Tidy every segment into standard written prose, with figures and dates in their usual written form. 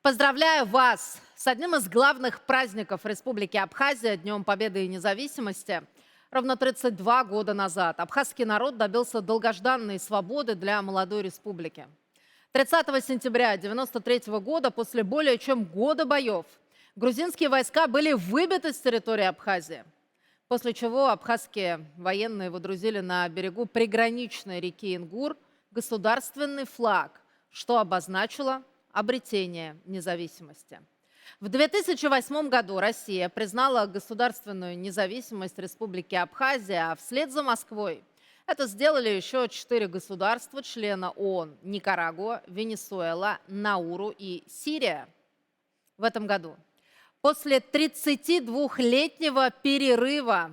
Поздравляю вас с одним из главных праздников Республики Абхазия, Днем Победы и Независимости. Ровно 32 года назад абхазский народ добился долгожданной свободы для молодой республики. 30 сентября 1993 года, после более чем года боев, грузинские войска были выбиты с территории Абхазии. После чего абхазские военные водрузили на берегу приграничной реки Ингур государственный флаг, что обозначило обретение независимости. В 2008 году Россия признала государственную независимость Республики Абхазия, а вслед за Москвой это сделали еще 4 государства-члена ООН: Никарагуа, Венесуэла, Науру и Сирия. В этом году, после 32-летнего перерыва,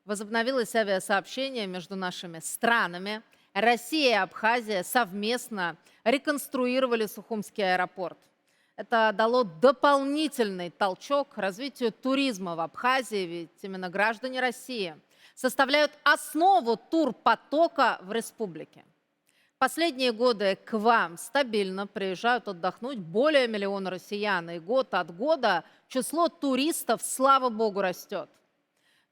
возобновилось авиасообщение между нашими странами. Россия и Абхазия совместно реконструировали Сухумский аэропорт. Это дало дополнительный толчок развитию туризма в Абхазии, ведь именно граждане России составляют основу турпотока в республике. Последние годы к вам стабильно приезжают отдохнуть более миллиона россиян, и год от года число туристов, слава богу, растет.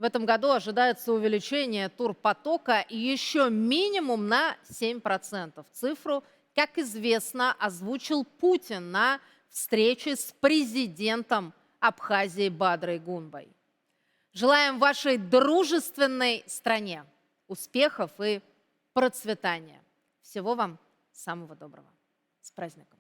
В этом году ожидается увеличение турпотока еще минимум на 7%. Цифру, как известно, озвучил Путин на встрече с президентом Абхазии Бадрой Гунбай. Желаем вашей дружественной стране успехов и процветания. Всего вам самого доброго. С праздником!